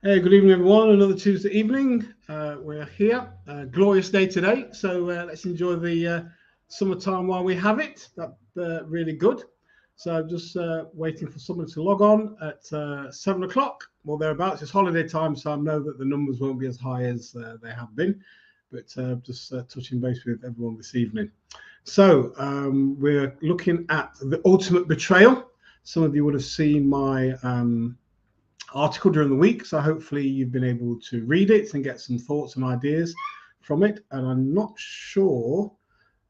Hey, good evening, everyone. Another Tuesday evening. We're here. Glorious day today. So let's enjoy the summertime while we have it. That's really good. So I'm just waiting for someone to log on at 7 o'clock or thereabouts. It's holiday time, so I know that the numbers won't be as high as they have been. But just touching base with everyone this evening. So we're looking at the ultimate betrayal. Some of you would have seen my article during the week, so hopefully you've been able to read it and get some thoughts and ideas from it. And I'm not sure,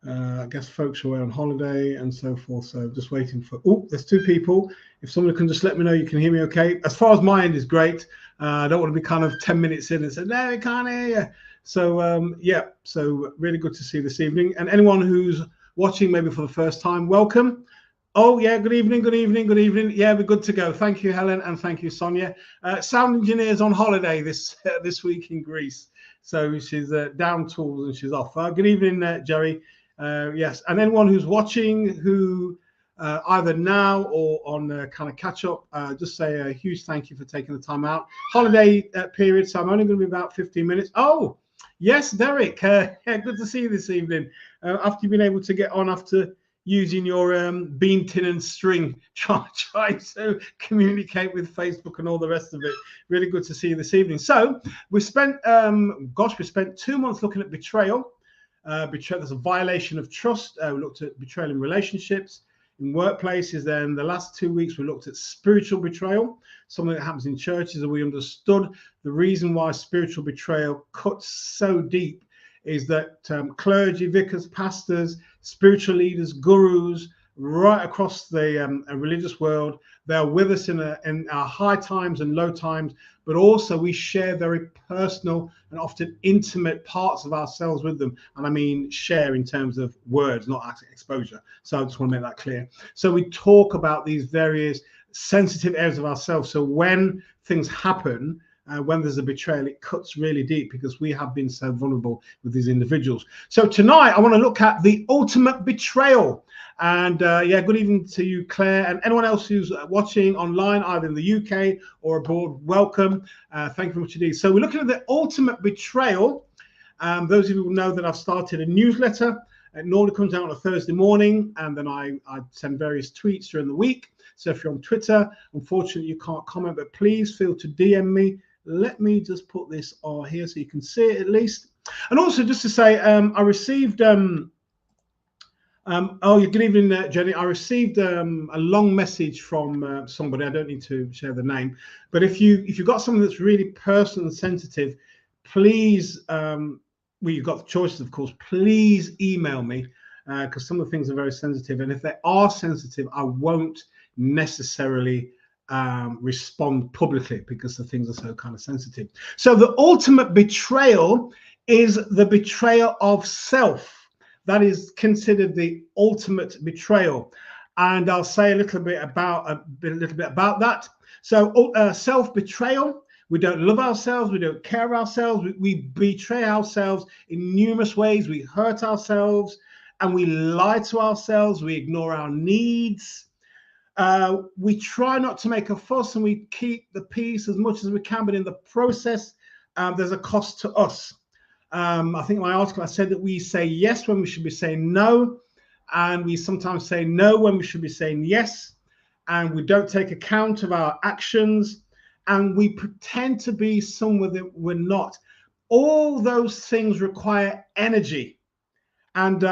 I guess folks are away on holiday and so forth, so just waiting for, oh, there's two people. If someone can just let me know you can hear me okay. As far as my end is great. I don't want to be kind of 10 minutes in and say, no, I can't hear you. So yeah, so really good to see you this evening. And anyone who's watching maybe for the first time, welcome. Oh, yeah, good evening, good evening, good evening. Yeah, we're good to go. Thank you, Helen, and thank you, Sonia. Sound engineer's on holiday this week in Greece. So she's down tools and she's off. Good evening, Jerry. Yes, and anyone who's watching who either now or on kind of catch up, just say a huge thank you for taking the time out. Holiday period, so I'm only going to be about 15 minutes. Oh, yes, Derek. Yeah, good to see you this evening. After you've been able to get on after using your bean tin and string, trying to communicate with Facebook and all the rest of it. Really good to see you this evening. So we spent, we spent 2 months looking at betrayal. Betrayal, there's a violation of trust. We looked at betrayal in relationships, in workplaces. Then the last 2 weeks we looked at spiritual betrayal, something that happens in churches, and we understood the reason why spiritual betrayal cuts so deep is that clergy, vicars, pastors, spiritual leaders, gurus, right across the religious world, they're with us in our high times and low times, but also we share very personal and often intimate parts of ourselves with them. And I mean share in terms of words, not exposure. So I just want to make that clear. So we talk about these various sensitive areas of ourselves. So when things happen, when there's a betrayal, it cuts really deep because we have been so vulnerable with these individuals. So tonight, I want to look at the ultimate betrayal. And yeah, good evening to you, Claire, and anyone else who's watching online, either in the UK or abroad. Welcome. Thank you very much indeed. So we're looking at the ultimate betrayal. Those of you who know that I've started a newsletter. It normally comes out on a Thursday morning, and then I send various tweets during the week. So if you're on Twitter, unfortunately, you can't comment, but please feel to DM me. Let me just put this on here so you can see it at least. And also just to say, I received, oh, good evening, Jenny. I received a long message from somebody. I don't need to share the name, but if you've got something that's really personal and sensitive, please, well, you've got the choices, of course, please email me because some of the things are very sensitive. And if they are sensitive, I won't necessarily respond publicly because the things are so kind of sensitive. So the ultimate betrayal is the betrayal of self. That is considered the ultimate betrayal, and I'll say a little bit about that. So self-betrayal. We don't love ourselves. We don't care of ourselves. We betray ourselves in numerous ways. We hurt ourselves, and we lie to ourselves. We ignore our needs. We try not to make a fuss, and we keep the peace as much as we can, but in the process, there's a cost to us. I think in my article I said that we say yes when we should be saying no, and we sometimes say no when we should be saying yes, and we don't take account of our actions, and we pretend to be someone that we're not. All those things require energy, and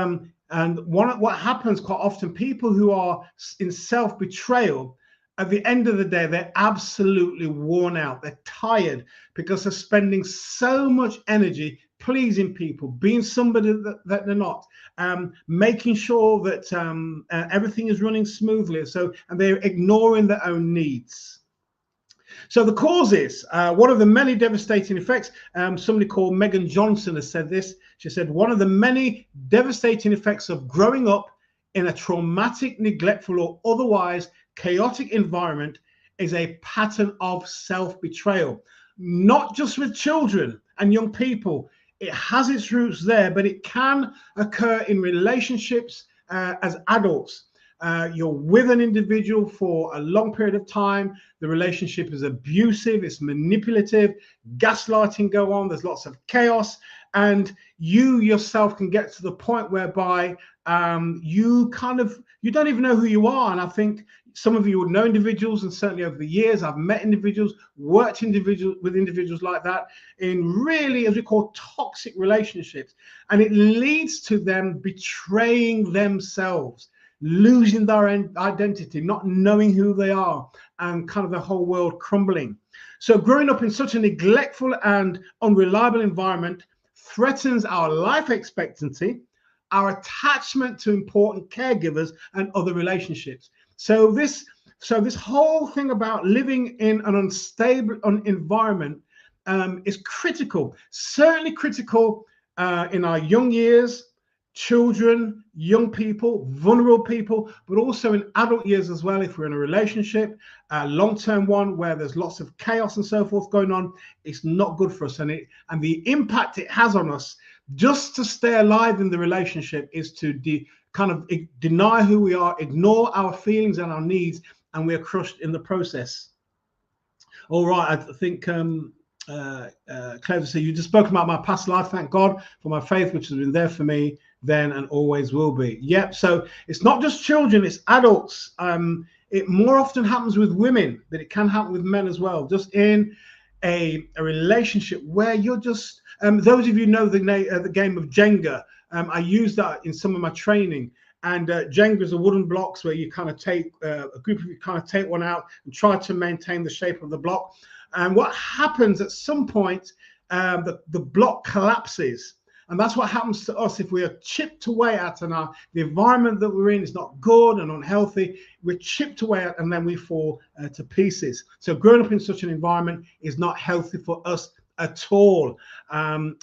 what happens quite often, people who are in self-betrayal, at the end of the day, they're absolutely worn out. They're tired because they're spending so much energy pleasing people, being somebody that they're not, making sure that everything is running smoothly. And they're ignoring their own needs. So the causes, one of the many devastating effects, somebody called Megan Johnson has said this. She said, one of the many devastating effects of growing up in a traumatic, neglectful, or otherwise chaotic environment is a pattern of self-betrayal. Not just with children and young people. It has its roots there, but it can occur in relationships as adults. You're with an individual for a long period of time. The relationship is abusive, it's manipulative, gaslighting go on, there's lots of chaos, and you yourself can get to the point whereby you don't even know who you are. And I think some of you would know individuals, and certainly over the years I've met individuals, worked with individuals like that in really, as we call, toxic relationships, and it leads to them betraying themselves, losing their identity, not knowing who they are, and kind of the whole world crumbling. So growing up in such a neglectful and unreliable environment threatens our life expectancy, our attachment to important caregivers, and other relationships. So this whole thing about living in an unstable environment is critical, certainly critical in our young years, children, young people, vulnerable people, but also in adult years as well. If we're in a relationship, a long-term one where there's lots of chaos and so forth going on, it's not good for us. And the impact it has on us just to stay alive in the relationship is to deny who we are, ignore our feelings and our needs, and we're crushed in the process. All right, I think Clever said, you just spoke about my past life. Thank God for my faith, which has been there for me then and always will be. Yep. So it's not just children, it's adults. It more often happens with women, but it can happen with men as well. Just in a relationship where you're just, those of you know the game of Jenga. I use that in some of my training. And Jenga is a wooden blocks where you kind of take a group of you kind of take one out and try to maintain the shape of the block. And what happens at some point, the block collapses. And that's what happens to us if we are chipped away at, and the environment that we're in is not good and unhealthy. We're chipped away at, and then we fall to pieces. So growing up in such an environment is not healthy for us at all.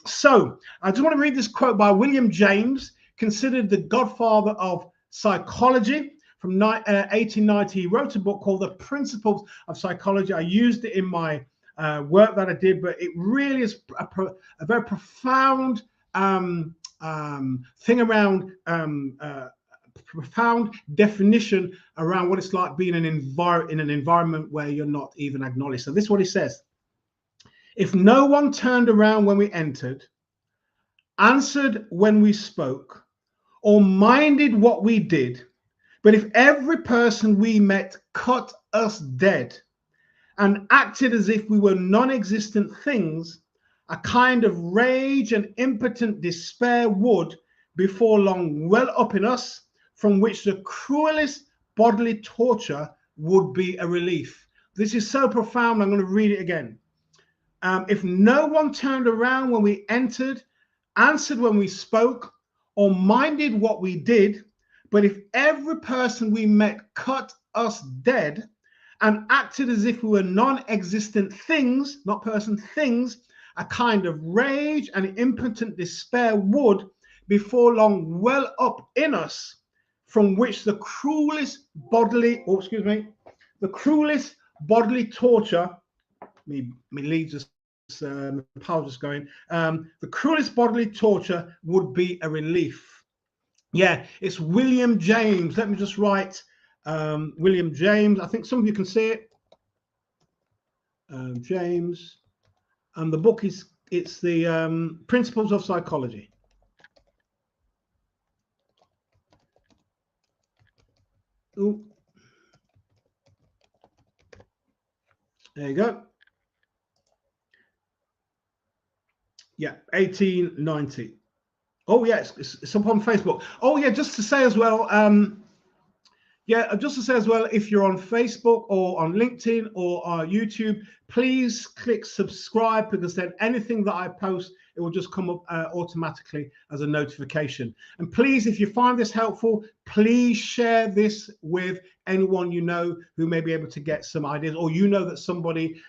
So I just want to read this quote by William James, considered the godfather of psychology. From 1890, he wrote a book called The Principles of Psychology. I used it in my work that I did, but it really is a very profound thing around profound definition around what it's like being in an environment where you're not even acknowledged. So this is what he says: if no one turned around when we entered, answered when we spoke, or minded what we did, but if every person we met cut us dead and acted as if we were non-existent things, a kind of rage and impotent despair would, before long, well up in us, from which the cruelest bodily torture would be a relief. This is so profound, I'm going to read it again. If no one turned around when we entered, answered when we spoke, or minded what we did, but if every person we met cut us dead and acted as if we were non-existent things, not person, things, a kind of rage and impotent despair would, before long, well up in us, from which the cruelest bodily, the cruelest bodily torture, me leads us, power just going, the cruelest bodily torture would be a relief. Yeah, it's William James. Let me just write William James. I think some of you can see it. James. And the book it's the Principles of Psychology. Ooh. There you go. Yeah, 1890. Oh, yes, it's up on Facebook. Oh, yeah, just to say as well, if you're on Facebook or on LinkedIn or on YouTube, please click subscribe, because then anything that I post, it will just come up automatically as a notification. And please, if you find this helpful, please share this with anyone you know who may be able to get some ideas, or you know that somebody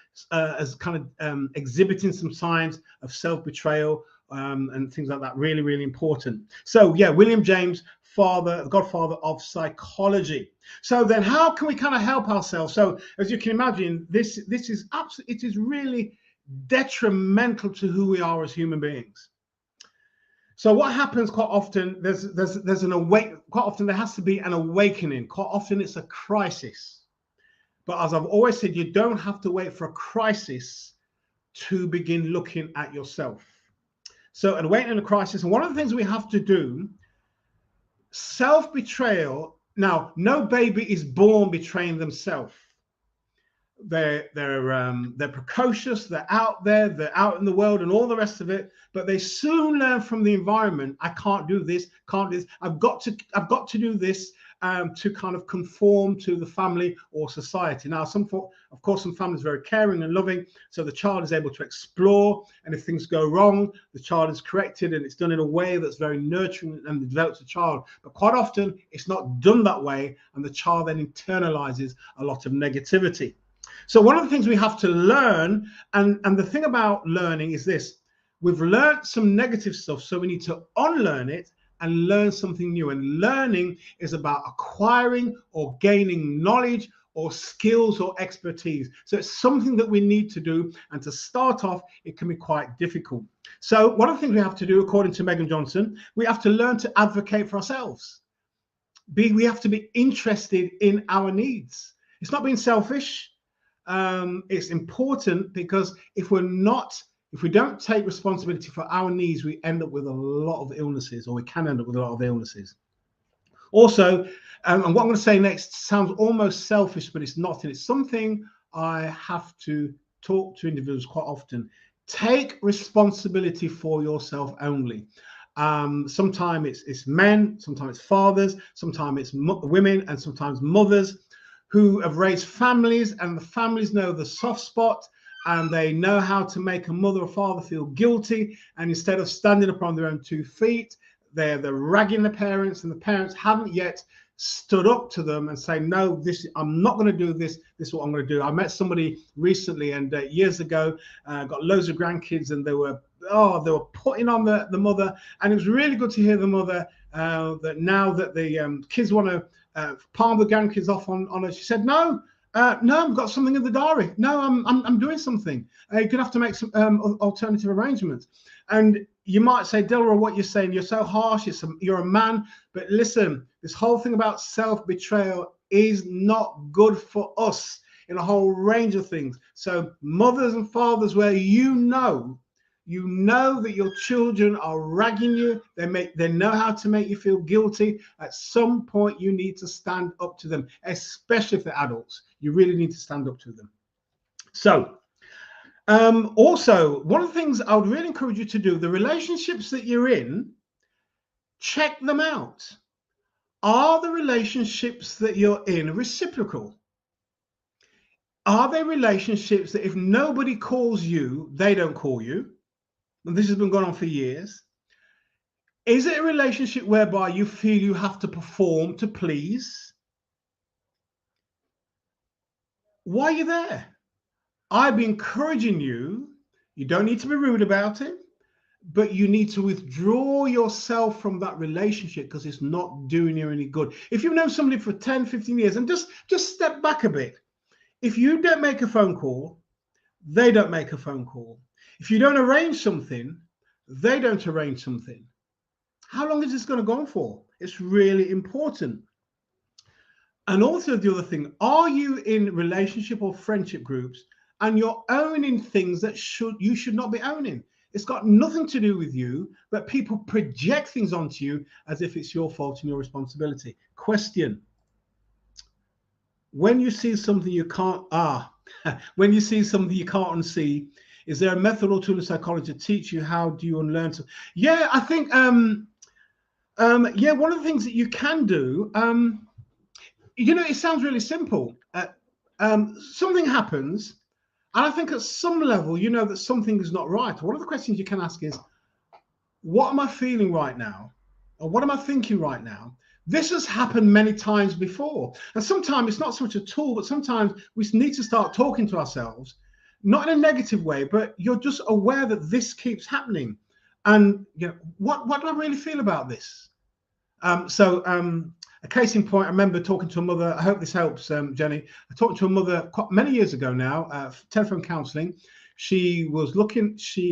is kind of exhibiting some signs of self-betrayal and things like that. Really, really important. So yeah, William James, godfather of psychology. So then how can we kind of help ourselves? So as you can imagine, this is absolutely, it is really detrimental to who we are as human beings. So what happens quite often, there's an quite often there has to be an awakening. Quite often it's a crisis. But as I've always said, you don't have to wait for a crisis to begin looking at yourself. So an awakening and a crisis, and one of the things we have to do, self-betrayal. Now, no baby is born betraying themselves. They're precocious, they're out there, they're out in the world and all the rest of it, but they soon learn from the environment, I can't do this, can't do this, I've got to do this to kind of conform to the family or society. Now, of course, some families are very caring and loving, so the child is able to explore, and if things go wrong, the child is corrected, and it's done in a way that's very nurturing and develops the child. But quite often, it's not done that way, and the child then internalizes a lot of negativity. So one of the things we have to learn, and the thing about learning is this: we've learned some negative stuff, so we need to unlearn it and learn something new. And learning is about acquiring or gaining knowledge or skills or expertise. So it's something that we need to do, and to start off, it can be quite difficult. So one of the things we have to do, according to Megan Johnson, we have to learn to advocate for ourselves. We have to be interested in our needs. It's not being selfish. It's important, because if we don't take responsibility for our needs, we end up with a lot of illnesses, or we can end up with a lot of illnesses. Also, and what I'm going to say next sounds almost selfish, but it's not. And it's something I have to talk to individuals quite often. Take responsibility for yourself only. Sometimes it's men, sometimes it's fathers, sometimes it's women, and sometimes mothers who have raised families, and the families know the soft spot, and they know how to make a mother or father feel guilty. And instead of standing up on their own 2 feet, they're ragging the parents, and the parents haven't yet stood up to them and say, no, I'm not going to do this. This is what I'm going to do. I met somebody recently, and years ago, got loads of grandkids, and they were putting on the mother, and it was really good to hear the mother that now that the kids want to palm the grandkids off on her. She said, no, I've got something in the diary. No, I'm doing something. You're gonna have to make some alternative arrangements. And you might say, Delroy, what you're saying, you're so harsh. You're a man. But listen, this whole thing about self-betrayal is not good for us in a whole range of things. So mothers and fathers, where you know that your children are ragging you, they know how to make you feel guilty, at some point you need to stand up to them, especially if they're adults. You really need to stand up to them. So also, one of the things I would really encourage you to do, the relationships that you're in, check them out. Are the relationships that you're in reciprocal? Are they relationships that if nobody calls you, they don't call you? And this has been going on for years. Is it a relationship whereby you feel you have to perform to please? Why are you there? I've been encouraging you. You don't need to be rude about it, but you need to withdraw yourself from that relationship, because it's not doing you any good. If you've known somebody for 10, 15 years, and just step back a bit. If you don't make a phone call, they don't make a phone call. If you don't arrange something, they don't arrange something. How long is this going to go on for? It's really important. And also the other thing, are you in relationship or friendship groups and you're owning things that you should not be owning? It's got nothing to do with you, but people project things onto you as if it's your fault and your responsibility. Question: when you see something you can't when you see something you can't unsee, is there a method or tool in psychology to teach you how do you unlearn to? Yeah, I think one of the things that you can do, it sounds really simple. Something happens, and I think at some level you know that something is not right. One of the questions you can ask is, what am I feeling right now? Or what am I thinking right now? This has happened many times before. And sometimes it's not so much a tool, but sometimes we need to start talking to ourselves, not in a negative way, but you're just aware that this keeps happening. And what do I really feel about this? A case in point, I remember talking to a mother. I hope this helps, Jenny. I talked to a mother many years ago now, telephone counselling. She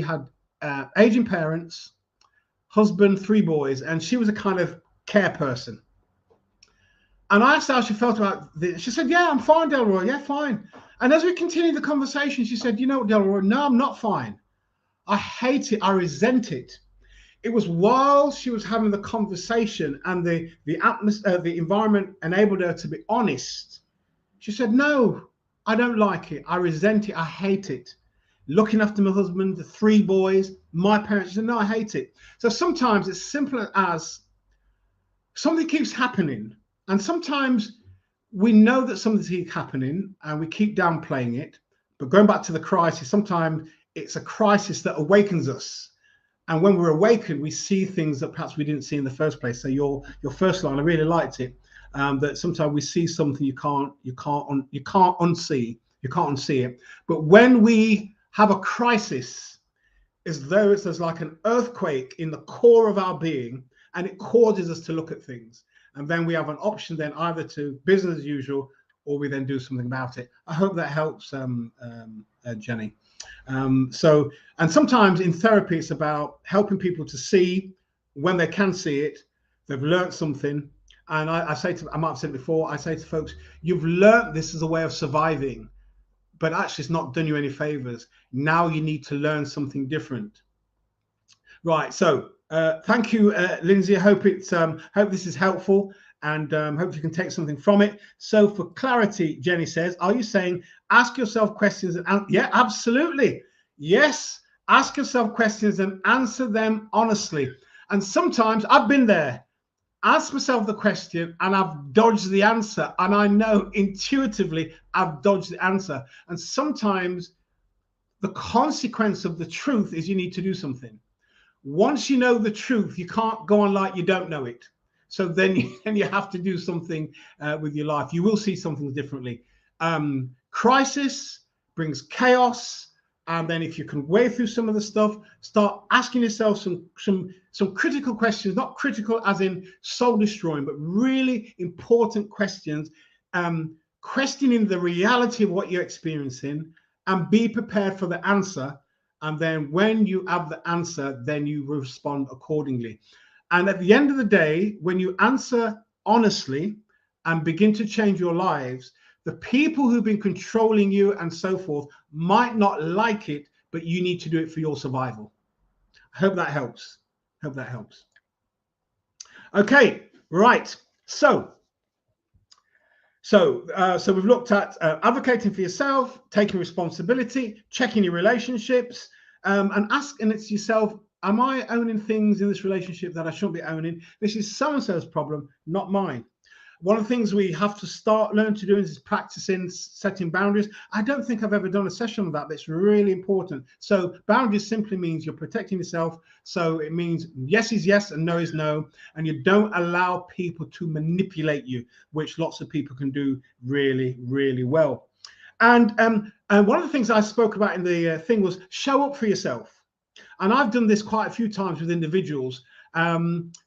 had aging parents, husband, 3 boys, and she was a kind of care person. And I asked her how she felt about this. She said, yeah, I'm fine, Delroy. Yeah, fine. And as we continued the conversation, she said, you know what, Delroy? No, I'm not fine. I hate it. I resent it. It was while she was having the conversation and the atmosphere, the environment enabled her to be honest. She said, no, I don't like it. I resent it. I hate it. Looking after my husband, the 3 boys, my parents. She said, no, I hate it. So sometimes it's simple as something keeps happening. And sometimes we know that something's happening and we keep downplaying it. But going back to the crisis, sometimes it's a crisis that awakens us. And when we're awakened, we see things that perhaps we didn't see in the first place. So your first line, I really liked it. That sometimes we see something you can't unsee. You can't unsee it. But when we have a crisis, as though there's like an earthquake in the core of our being, and it causes us to look at things. And then we have an option then either to business as usual, or we then do something about it. I hope that helps, Jenny. And sometimes in therapy, it's about helping people to see when they can see it, they've learned something. And I might have said it before, I say to folks, you've learned this as a way of surviving, but actually it's not done you any favors. Now you need to learn something different. Right. So thank you, Lindsay. I hope hope this is helpful, and hope you can take something from it. So for clarity, Jenny says, are you saying ask yourself questions and yeah, absolutely. Yes. Ask yourself questions and answer them honestly. And sometimes I've been there. Ask myself the question and I've dodged the answer. And I know intuitively I've dodged the answer. And sometimes the consequence of the truth is you need to do something. Once you know the truth, you can't go on like you don't know it. So then you have to do something with your life. You will see something differently. Crisis brings chaos. And then if you can weigh through some of the stuff, start asking yourself some critical questions, not critical as in soul destroying, but really important questions, questioning the reality of what you're experiencing, and be prepared for the answer. And then when you have the answer, then you respond accordingly. And at the end of the day, when you answer honestly and begin to change your lives, the people who've been controlling you and so forth might not like it, but you need to do it for your survival. I hope that helps. Hope that helps. Okay, right. So we've looked at advocating for yourself, taking responsibility, checking your relationships, and asking it to yourself, am I owning things in this relationship that I shouldn't be owning? This is so-and-so's problem, not mine. One of the things we have to learn to do is practicing setting boundaries. I don't think I've ever done a session on that, but it's really important. So boundaries simply means you're protecting yourself. So it means yes is yes and no is no. And you don't allow people to manipulate you, which lots of people can do really, really well. And one of the things I spoke about in the thing was show up for yourself. And I've done this quite a few times with individuals.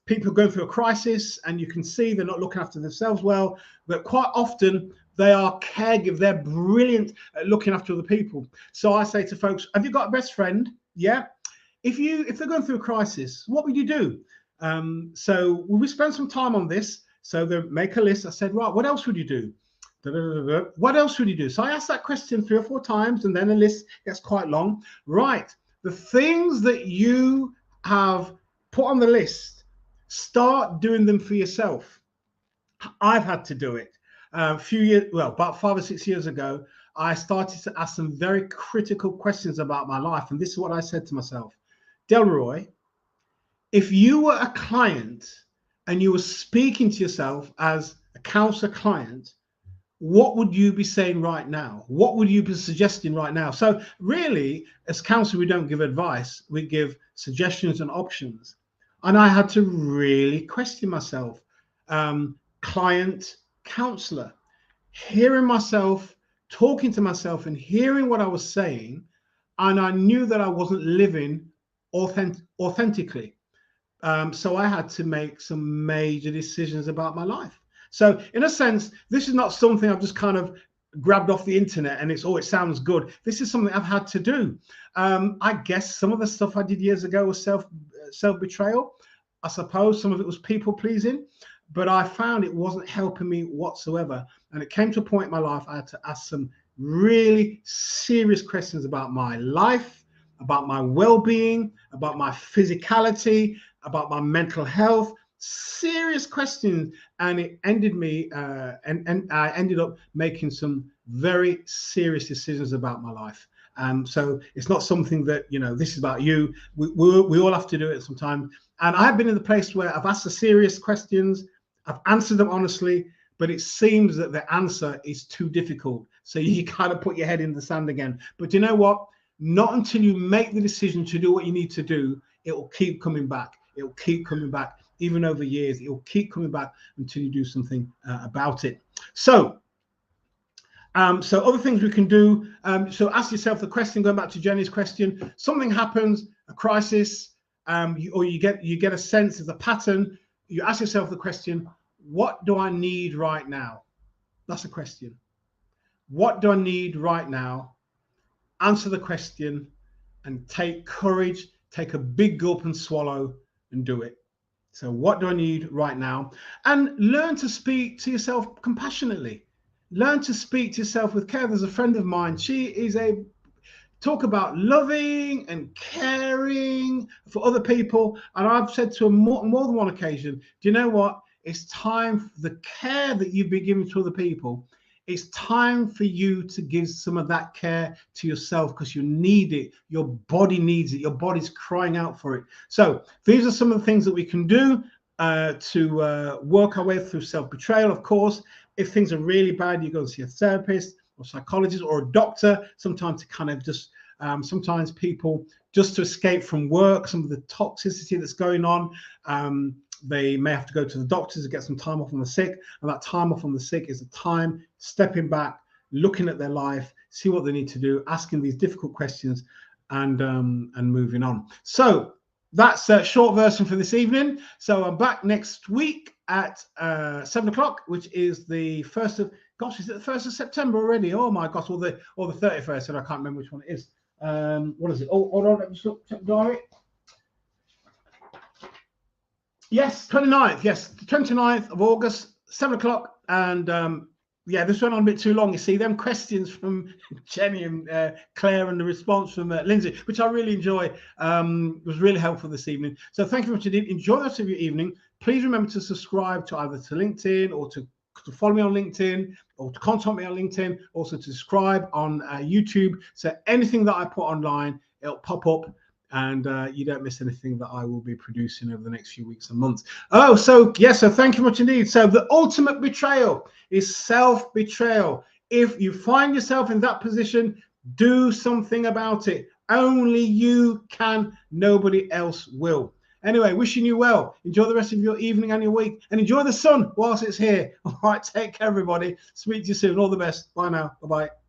People are going through a crisis and you can see they're not looking after themselves well, but quite often they are caregivers. They're brilliant at looking after other people. So I say to folks, have you got a best friend? Yeah. If they're going through a crisis, what would you do? So we spend some time on this. So they make a list. I said, right, what else would you do? What else would you do? So I asked that question 3 or 4 times, and then the list gets quite long. Right. The things that you have put on the list, start doing them for yourself. I've had to do it. About 5 or 6 years ago, I started to ask some very critical questions about my life. And this is what I said to myself. Delroy, if you were a client and you were speaking to yourself as a counselor client, what would you be saying right now? What would you be suggesting right now? So really, as counselor, we don't give advice. We give suggestions and options. And I had to really question myself. Client, counselor, hearing myself, talking to myself and hearing what I was saying. And I knew that I wasn't living authentically. So I had to make some major decisions about my life. So in a sense, this is not something I've just kind of grabbed off the internet and it sounds good. This is something I've had to do. I guess some of the stuff I did years ago was self-betrayal. I suppose some of it was people pleasing, but I found it wasn't helping me whatsoever. And it came to a point in my life I had to ask some really serious questions about my life, about my well-being, about my physicality, about my mental health. Serious questions, and it ended me and I ended up making some very serious decisions about my life. So it's not something that, you know, this is about you. We all have to do it sometimes. And I've been in the place where I've asked the serious questions, I've answered them honestly, but it seems that the answer is too difficult. So you kind of put your head in the sand again. But you know what? Not until you make the decision to do what you need to do, it will keep coming back. It will keep coming back. Even over years, it will keep coming back until you do something about it. So other things we can do. So ask yourself the question, going back to Jenny's question, something happens, a crisis, or you get a sense of the pattern. You ask yourself the question, what do I need right now? That's a question. What do I need right now? Answer the question and take courage, take a big gulp and swallow and do it. So what do I need right now? And learn to speak to yourself compassionately. Learn to speak to yourself with care. There's a friend of mine. She is talk about loving and caring for other people. And I've said to her more than one occasion, do you know what? It's time for the care that you've been giving to other people. It's time for you to give some of that care to yourself, because you need it. Your body needs it. Your body's crying out for it. So these are some of the things that we can do to work our way through self-betrayal. Of course, if things are really bad, you go and see a therapist or psychologist or a doctor, sometimes to kind of just, sometimes people, just to escape from work, some of the toxicity that's going on, they may have to go to the doctors to get some time off on the sick. And that time off on the sick is a time stepping back, looking at their life, see what they need to do, asking these difficult questions, and moving on. So that's a short version for this evening. So I'm back next week at 7 o'clock, which is the 1st of, gosh, is it the 1st of September already? Oh my gosh, or the 31st, and I can't remember which one it is. What is it? Oh, hold on, let me just look, check the diary. Yes, 29th. Yes, the 29th of August, 7 o'clock. And yeah, this went on a bit too long. You see, them questions from Jenny and Claire and the response from Lindsay, which I really enjoy, was really helpful this evening. So thank you very much indeed. Enjoy the rest of your evening. Please remember to subscribe to either to LinkedIn or to follow me on LinkedIn, or to contact me on LinkedIn, also to subscribe on YouTube. So anything that I put online, it'll pop up, and you don't miss anything that I will be producing over the next few weeks and months. Oh, so yes, so thank you much indeed. So the ultimate betrayal is self-betrayal. If you find yourself in that position, do something about it. Only you can, nobody else will. Anyway, wishing you well. Enjoy the rest of your evening and your week, and enjoy the sun whilst it's here. All right, take care, everybody. Speak to you soon. All the best. Bye now. Bye-bye.